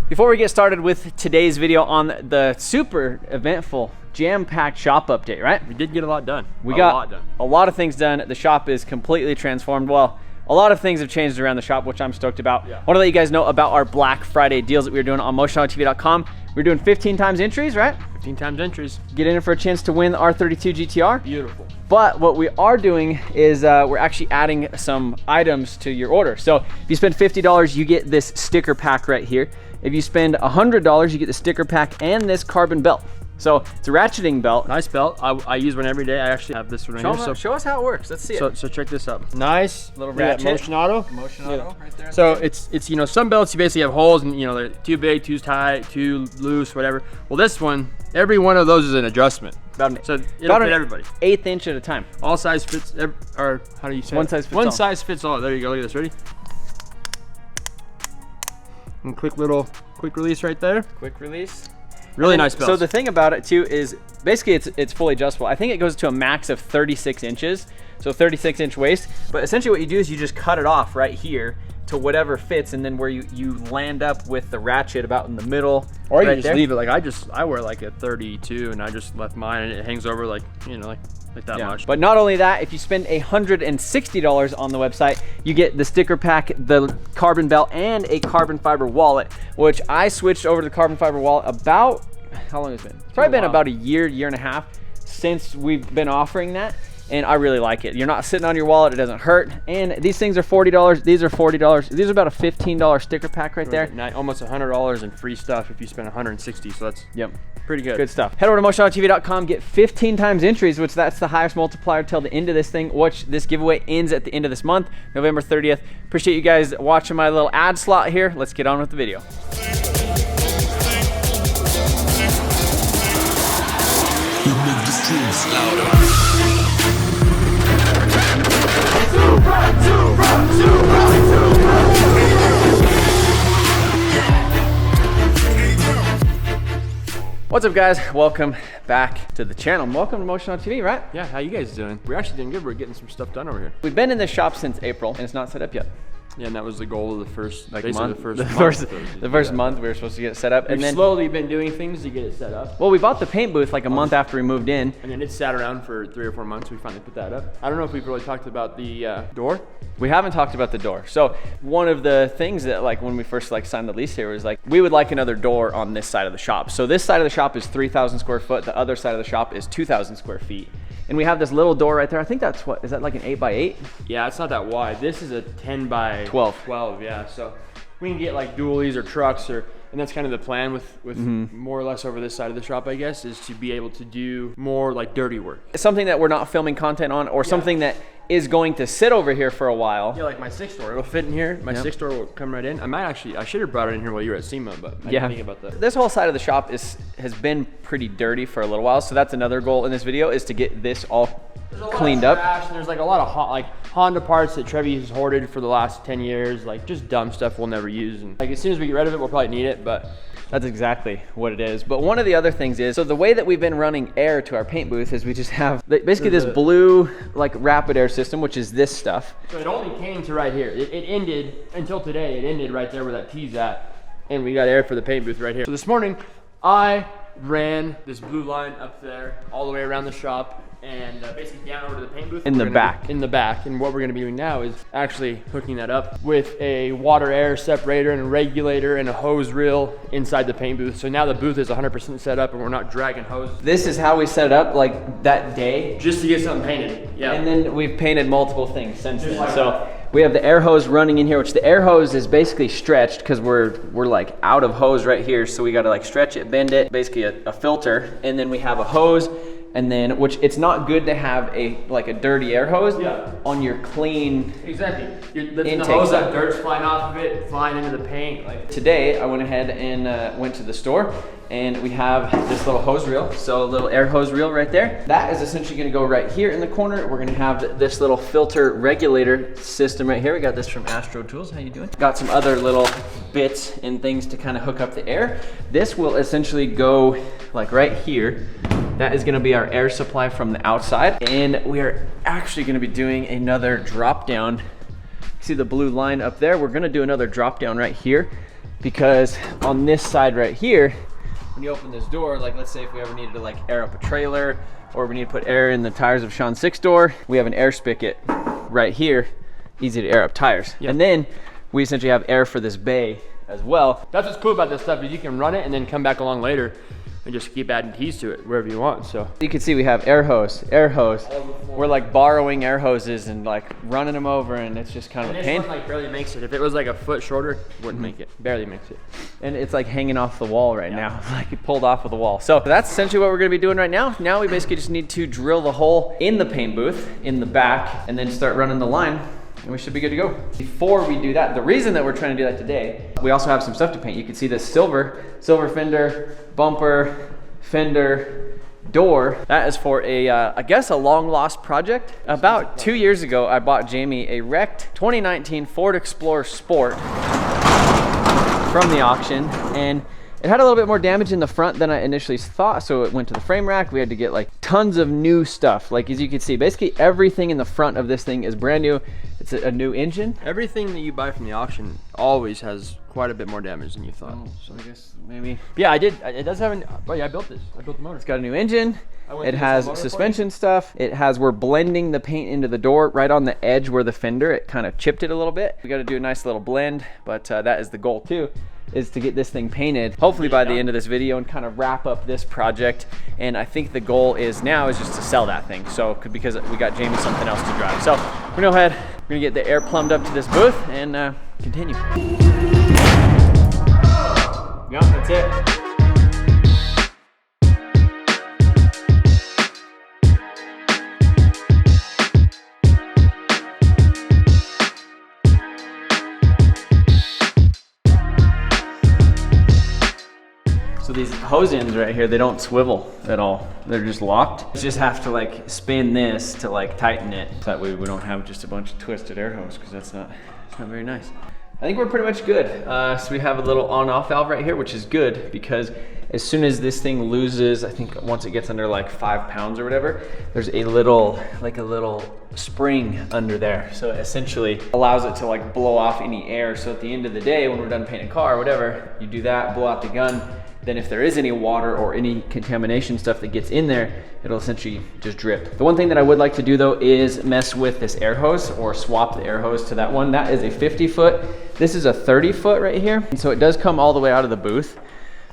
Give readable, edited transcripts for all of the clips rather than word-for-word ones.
Before we get started with today's video on the super eventful, jam-packed shop update, right? We did get a lot done. We got a lot of things done. The shop is completely transformed. Well, a lot of things have changed around the shop, which I'm stoked about. I want to let you guys know about our Black Friday deals that we were doing on MotionAutoTV.com. We're doing 15 times entries, right? 15 times entries. Get in for a chance to win the R32 GTR. Beautiful. But what we are doing is we're actually adding some items to your order. So if you spend $50, you get this sticker pack right here. If you spend $100, you get the sticker pack and this carbon belt. So it's a ratcheting belt. Nice belt. I use one every day. I actually have this one right here. Show us how it works. Let's see it. So check this out. Nice little ratchet. MotionAuto. MotionAuto right there. So it's you know, some belts you basically have holes and you know they're too big, too tight, too loose, whatever. Well, this one, every one of those is an adjustment. So it'll fit everybody. 1/8 inch at a time. All size fits. Or how do you say? One size fits all. One size fits all. There you go. Look at this. Ready? And quick release right there. Quick release. Really nice belt. So the thing about it too is basically it's fully adjustable. I think it goes to a max of 36 inches. So 36-inch waist. But essentially what you do is you just cut it off right here to whatever fits, and then where you land up with the ratchet about in the middle. Or you just leave it. Like I wear like a 32 and I just left mine and it hangs over like, you know, like that much. But not only that, if you spend $160 on the website, you get the sticker pack, the carbon belt, and a carbon fiber wallet, which I switched over to the carbon fiber wallet about, how long has it been? It's probably been about a year and a half since we've been offering that. And I really like it. You're not sitting on your wallet, it doesn't hurt. And these things are $40, these are $40. These are about a $15 sticker pack right there. Almost $100 in free stuff if you spend $160, so that's pretty good. Good stuff. Head over to MotionAutoTV.com, get 15 times entries, which that's the highest multiplier till the end of this thing, which this giveaway ends at the end of this month, November 30th. Appreciate you guys watching my little ad slot here. Let's get on with the video. You make the streets louder. What's up, guys? Welcome back to the channel. Welcome to MotionAuto TV, right? Yeah, how you guys doing? We're actually doing good. We're getting some stuff done over here. We've been in this shop since April and it's not set up yet. Yeah, and that was the goal of the first month. The first month we were supposed to get it set up. We've slowly been doing things to get it set up. Well, we bought the paint booth like a month after we moved in. And then it sat around for 3 or 4 months. We finally put that up. I don't know if we've really talked about the door. We haven't talked about the door. So one of the things that like when we first like signed the lease here was like, we would like another door on this side of the shop. So this side of the shop is 3,000 square foot. The other side of the shop is 2,000 square feet. And we have this little door right there. I think that's what, is that like an 8x8? Yeah, it's not that wide. This is a 10 by 12, yeah. So we can get like dualies or trucks and that's kind of the plan with more or less over this side of the shop, I guess, is to be able to do more like dirty work. It's something that we're not filming content on or something that is going to sit over here for a while. Yeah, like my 6 door, it'll fit in here. My 6 door will come right in. I should have brought it in here while you were at SEMA, but I didn't think about that. This whole side of the shop has been pretty dirty for a little while, so that's another goal in this video is to get this all cleaned up. And there's like a lot of Honda parts that Trevi has hoarded for the last 10 years, like just dumb stuff we'll never use. And like as soon as we get rid of it, we'll probably need it, but that's exactly what it is. But one of the other things is, so the way that we've been running air to our paint booth is we just have basically this blue like rapid air system, which is this stuff. So it only came to right here. It ended, until today, it ended right there where that T's at. And we got air for the paint booth right here. So this morning, I ran this blue line up there all the way around the shop and basically down over to the paint booth. In the back. And what we're gonna be doing now is actually hooking that up with a water air separator and a regulator and a hose reel inside the paint booth. So now the booth is 100% set up and we're not dragging hose. This is how we set it up like that day. Just to get something painted, yeah. And then we've painted multiple things since then. Like so we have the air hose running in here, which the air hose is basically stretched because we're like out of hose right here. So we gotta like stretch it, bend it, basically a filter. And then we have a hose. And then, which it's not good to have a dirty air hose on your clean You're lifting the hose up, dirt's flying off of it, flying into the paint. Like today, I went ahead and went to the store, and we have this little hose reel. So a little air hose reel right there. That is essentially going to go right here in the corner. We're going to have this little filter regulator system right here. We got this from Astro Tools. How you doing? Got some other little bits and things to kind of hook up the air. This will essentially go like right here. That is gonna be our air supply from the outside. And we are actually gonna be doing another drop down. See the blue line up there? We're gonna do another drop down right here. because on this side right here, when you open this door, like let's say if we ever needed to like air up a trailer or we need to put air in the tires of Sean's 6-door, we have an air spigot right here, easy to air up tires. Yep. And then we essentially have air for this bay as well. That's what's cool about this stuff is you can run it and then come back along later and just keep adding keys to it wherever you want. So you can see we have air hose. We're like borrowing air hoses and like running them over, and it's just kind of a pain. This one like barely makes it. If it was like a foot shorter, wouldn't make it. Barely makes it. And it's like hanging off the wall right now. It's like it pulled off of the wall. So that's essentially what we're gonna be doing right now. Now we basically just need to drill the hole in the paint booth in the back and then start running the line, and we should be good to go. Before we do that, the reason that we're trying to do that today, we also have some stuff to paint. You can see this silver fender, bumper, fender, door. That is for a, I guess a long lost project. About 2 years ago, I bought Jamie a wrecked 2019 Ford Explorer Sport from the auction, and it had a little bit more damage in the front than I initially thought, so it went to the frame rack. We had to get like tons of new stuff. Like as you can see, basically everything in the front of this thing is brand new. It's a new engine. Everything that you buy from the auction always has quite a bit more damage than you thought. So I guess maybe. Yeah, I did. It does have oh yeah, I built this. I built the motor. It's got a new engine. It has suspension stuff. It has, we're blending the paint into the door right on the edge where the fender, it kind of chipped it a little bit. We got to do a nice little blend, but that is the goal too, is to get this thing painted hopefully by the end of this video and kind of wrap up this project. And I think the goal is now is just to sell that thing. So because we got Jamie something else to drive. So we're gonna go ahead, we're gonna get the air plumbed up to this booth and continue. Yeah, that's it. So these hose ends right here, they don't swivel at all. They're just locked. You just have to like spin this to like tighten it. So that way we don't have just a bunch of twisted air hose, because it's not very nice. I think we're pretty much good. So we have a little on-off valve right here, which is good because as soon as this thing loses, I think once it gets under like 5 pounds or whatever, there's a little spring under there. So it essentially allows it to like blow off any air. So at the end of the day, when we're done painting a car or whatever, you do that, blow out the gun. Then if there is any water or any contamination stuff that gets in there, it'll essentially just drip. The one thing that I would like to do though is mess with this air hose or swap the air hose to that one. That is a 50-foot. This is a 30-foot right here. And so it does come all the way out of the booth.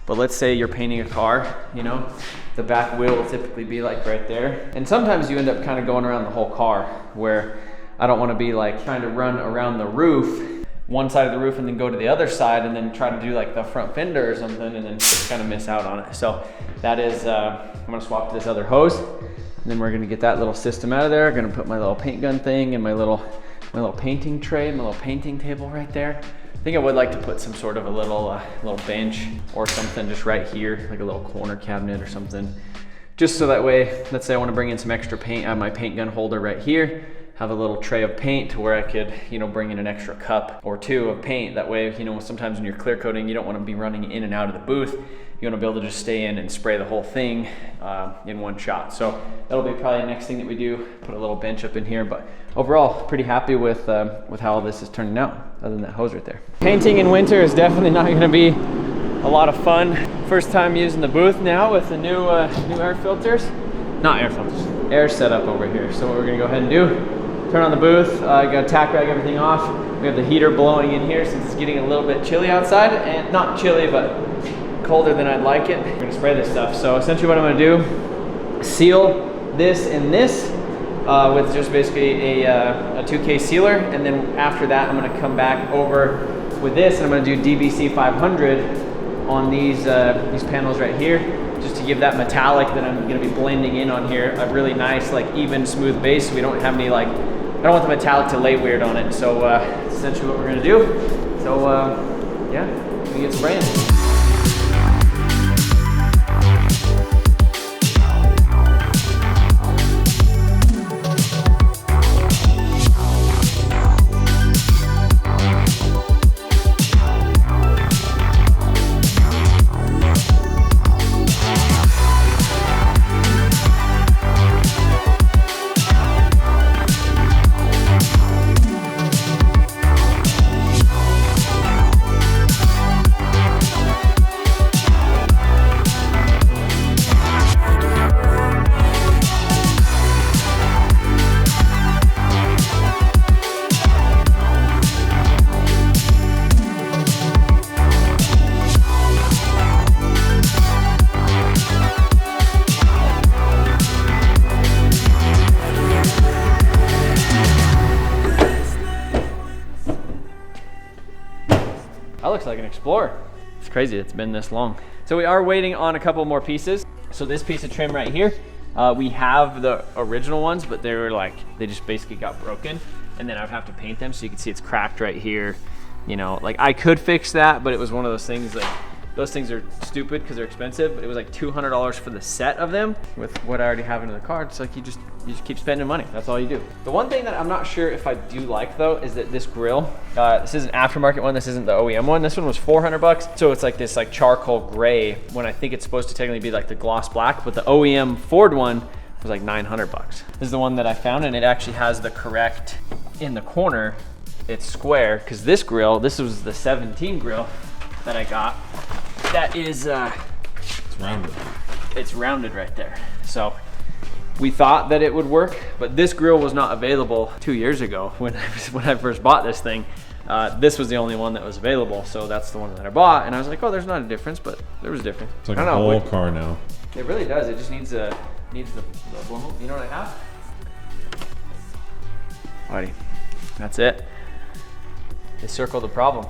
But let's say you're painting a car, you know, the back wheel will typically be like right there. And sometimes you end up kind of going around the whole car, where I don't want to be like trying to run around the roof, one side of the roof and then go to the other side and then try to do like the front fender or something and then just kind of miss out on it. So that is, I'm gonna swap to this other hose, and then we're gonna get that little system out of there. I'm gonna put my little paint gun thing and my little painting tray, my little painting table right there. I think I would like to put some sort of a little bench or something just right here, like a little corner cabinet or something. Just so that way, let's say I want to bring in some extra paint, I have my paint gun holder right here, have a little tray of paint to where I could, you know, bring in an extra cup or two of paint. That way, you know, sometimes when you're clear coating, you don't want to be running in and out of the booth. You want to be able to just stay in and spray the whole thing in one shot. So that'll be probably the next thing that we do, put a little bench up in here. But overall, pretty happy with how all this is turning out, other than that hose right there. Painting in winter is definitely not going to be a lot of fun. First time using the booth now with the new air filters. Not air filters, air setup over here. So what we're going to go ahead and do, turn on the booth, got to tack rag everything off. We have the heater blowing in here since it's getting a little bit chilly outside, and not chilly, but colder than I'd like it. We're gonna spray this stuff. So essentially what I'm gonna do, seal this and this with just basically a 2K sealer, and then after that I'm gonna come back over with this and I'm gonna do DBC 500 on these panels right here, just to give that metallic that I'm gonna be blending in on here a really nice, like even smooth base, so we don't have any like, I don't want the metallic to lay weird on it. So that's essentially what we're gonna do. So yeah, we get spraying. like an Explorer. It's crazy it's been this long. So we are waiting on a couple more pieces. So this piece of trim right here, we have the original ones, but they were like, they just basically got broken. And then I would have to paint them, so you can see it's cracked right here. You know, like I could fix that, but it was one of those things like, those things are stupid because they're expensive, but it was like $200 for the set of them. With what I already have in the car, it's like you just keep spending money. That's all you do. The one thing that I'm not sure if I do like though is that this grill, this is an aftermarket one, this isn't the OEM one. This one was 400 bucks. So it's like this like charcoal gray when I think it's supposed to technically be like the gloss black, but the OEM Ford one was like 900 bucks. This is the one that I found, and it actually has the correct, in the corner, it's square, because this grill, this was the 17 grill that I got. That is, It's rounded. It's rounded right there. So we thought that it would work, but this grill was not available 2 years ago when I first bought this thing. This was the only one that was available, so that's the one that I bought. And I was like, oh, there's not a difference, but there was a difference. It's like a whole car now. It really does. It just needs the you know what I have? Alrighty, that's it. They circled the problem.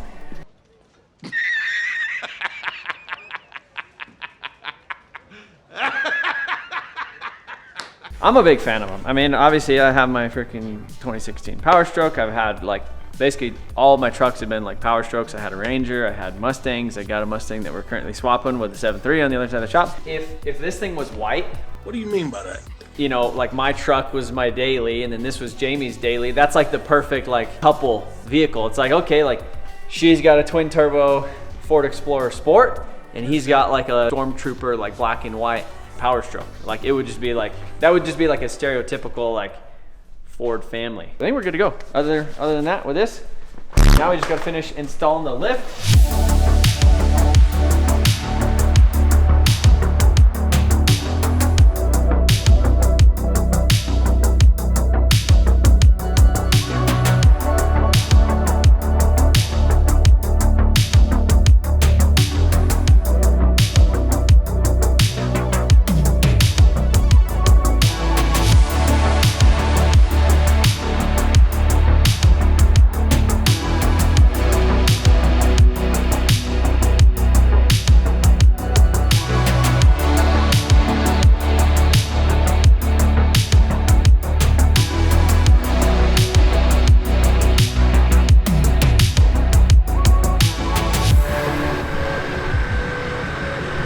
I'm a big fan of them. I mean, obviously I have my freaking 2016 Power Stroke. I've had like, basically all of my trucks have been like Power Strokes. I had a Ranger, I had Mustangs. I got a Mustang that we're currently swapping with the 7.3 on the other side of the shop. If this thing was white. What do you mean by that? You know, like my truck was my daily and then this was Jamie's daily. That's like the perfect like couple vehicle. It's like, okay, like she's got a twin turbo Ford Explorer Sport and he's got like a Stormtrooper like black and white Power Stroke. Like it would just be like, that would just be like a stereotypical like Ford family. I think we're good to go. Other than that, with this, now we just gotta finish installing the lift.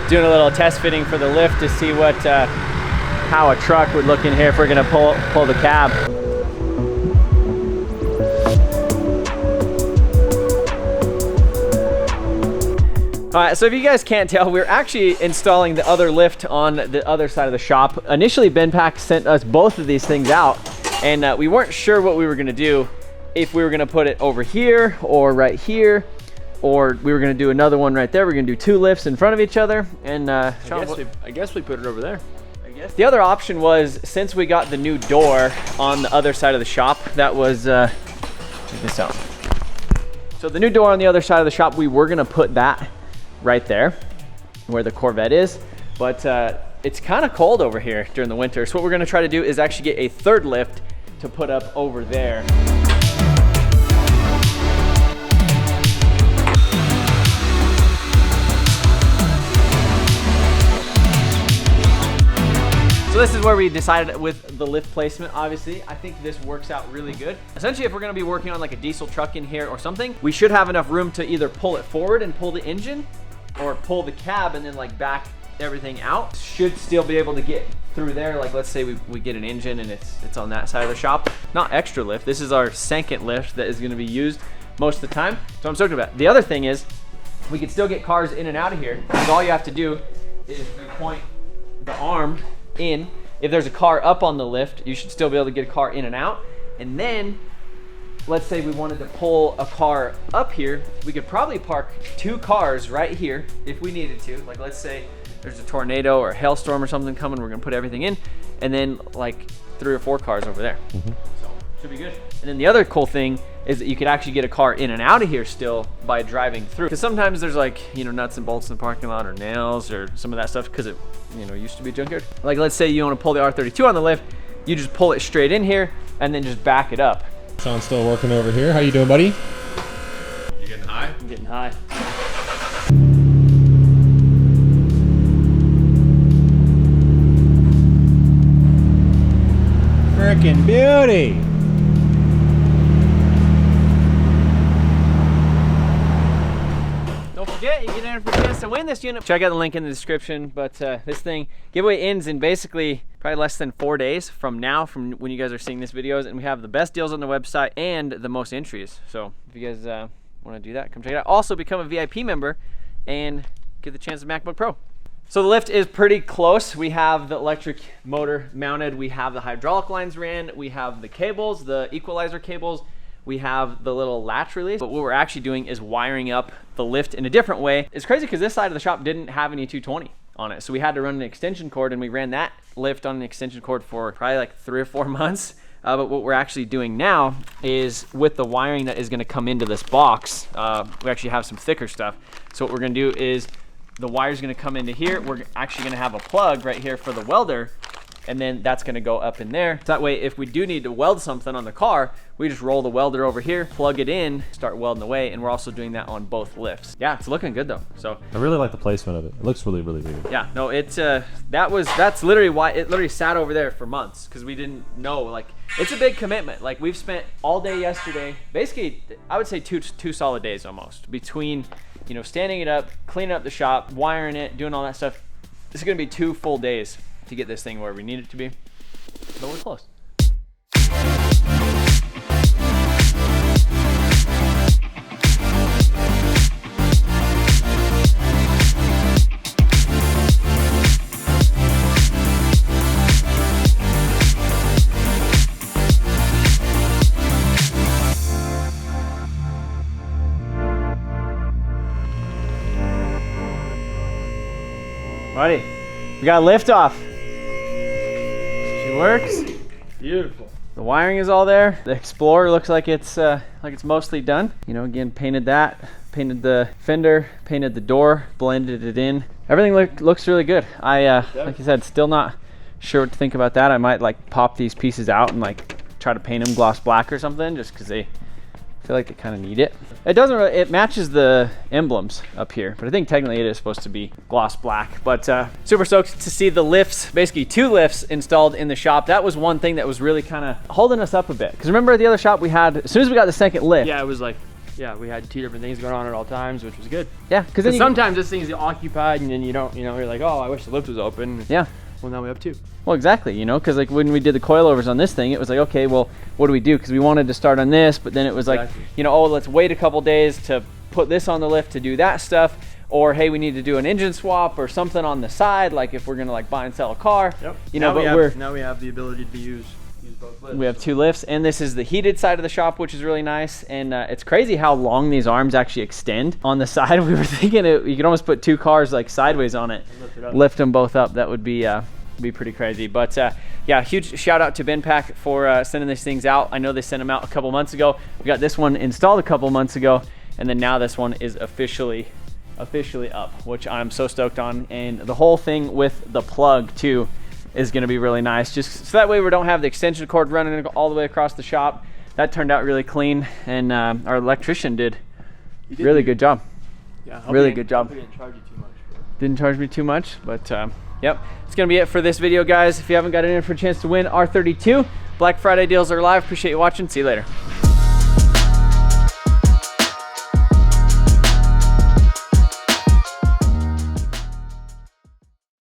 Doing a little test fitting for the lift to see what, how a truck would look in here if we're gonna pull the cab. All right, so if you guys can't tell, we're actually installing the other lift on the other side of the shop. Initially, Bendpak sent us both of these things out, and we weren't sure what we were gonna do, if we were gonna put it over here or right here, or we were gonna do another one right there. We're gonna do two lifts in front of each other. And I guess we put it over there. I guess the other option was, since we got the new door on the other side of the shop, that was, check this out. So the new door on the other side of the shop, we were gonna put that right there where the Corvette is, but it's kind of cold over here during the winter. So what we're gonna try to do is actually get a third lift to put up over there. So this is where we decided with the lift placement. Obviously, I think this works out really good. Essentially, if we're gonna be working on like a diesel truck in here or something, we should have enough room to either pull it forward and pull the engine, or pull the cab and then like back everything out. Should still be able to get through there. Like let's say we get an engine and it's on that side of the shop. Not extra lift. This is our second lift that is gonna be used most of the time. So I'm stoked about it. The other thing is, we can still get cars in and out of here. So all you have to do is you point the arm in. If there's a car up on the lift, you should still be able to get a car in and out. And then let's say we wanted to pull a car up here, we could probably park two cars right here if we needed to. Like let's say there's a tornado or a hailstorm or something coming, we're gonna put everything in, and then like 3 or 4 cars over there. So should be good. And then the other cool thing is that you could actually get a car in and out of here still by driving through. Because sometimes there's like, you know, nuts and bolts in the parking lot or nails or some of that stuff because it, you know, used to be a junkyard. Like let's say you want to pull the R32 on the lift, you just pull it straight in here and then just back it up. Sean's still working over here. How you doing, buddy? You getting high? I'm getting high. Freaking beauty. Don't forget, you get in for a chance to win this unit. Check out the link in the description. But this thing, giveaway ends in basically probably less than 4 days from now, from when you guys are seeing this videos. And we have the best deals on the website and the most entries. So if you guys want to do that, come check it out. Also become a VIP member and get the chance of MacBook Pro. So the lift is pretty close. We have the electric motor mounted. We have the hydraulic lines ran. We have the cables, the equalizer cables. We have the little latch release. But what we're actually doing is wiring up the lift in a different way. It's crazy because this side of the shop didn't have any 220 on it. So we had to run an extension cord, and we ran that lift on an extension cord for probably like 3 or 4 months. But what we're actually doing now is with the wiring that is gonna come into this box, we actually have some thicker stuff. So what we're gonna do is the wire's gonna come into here. We're actually gonna have a plug right here for the welder, and then that's gonna go up in there. So that way, if we do need to weld something on the car, we just roll the welder over here, plug it in, start welding away, and we're also doing that on both lifts. Yeah, it's looking good though. So I really like the placement of it. It looks really, really good. yeah, no, it's that's literally why it literally sat over there for months, because we didn't know, like, it's a big commitment. Like, we've spent all day yesterday, basically I would say two solid days almost, between, you know, standing it up, cleaning up the shop, wiring it, doing all that stuff. This is gonna be 2 full days to get this thing where we need it to be, but we're close. Buddy, we got lift off. She works. Beautiful. The wiring is all there. The Explorer looks like it's mostly done. You know, again, painted that, painted the fender, painted the door, blended it in. Everything looks really good. Like I said, still not sure what to think about that. I might like pop these pieces out and like try to paint them gloss black or something, just because they feel like they kind of need it. It doesn't really, it matches the emblems up here, but I think technically it is supposed to be gloss black. But super stoked to see the lifts, basically 2 lifts installed in the shop. That was one thing that was really kind of holding us up a bit. Because remember at the other shop we had, as soon as we got the second lift. Yeah, it was like, yeah, we had 2 different things going on at all times, which was good. Yeah, because sometimes this thing's occupied and then you don't, you know, you're like, oh, I wish the lift was open. Yeah. Well, now we have 2. Well, exactly, you know, because like when we did the coilovers on this thing, it was like, okay, well, what do we do? Because we wanted to start on this, but then it was like, you know, oh, let's wait a couple days to put this on the lift to do that stuff, or hey, we need to do an engine swap or something on the side, like if we're gonna like buy and sell a car. Yep. You know, now we have the ability to use both lifts. We have 2 lifts, and this is the heated side of the shop, which is really nice. And it's crazy how long these arms actually extend on the side. We were thinking you could almost put 2 cars like sideways on it, lift them both up. That would be pretty crazy. But yeah, huge shout out to Bendpak for sending these things out. I know they sent them out a couple months ago. We got this one installed a couple months ago, and then now this one is officially up, which I'm so stoked on. And the whole thing with the plug too is going to be really nice, just so that way we don't have the extension cord running all the way across the shop. That turned out really clean, and our electrician did really good job. Yeah, really good job. Didn't charge you too much. Didn't charge me too much, but yep, it's gonna be it for this video, guys. If you haven't got in for a chance to win R32, Black Friday deals are live. Appreciate you watching. See you later.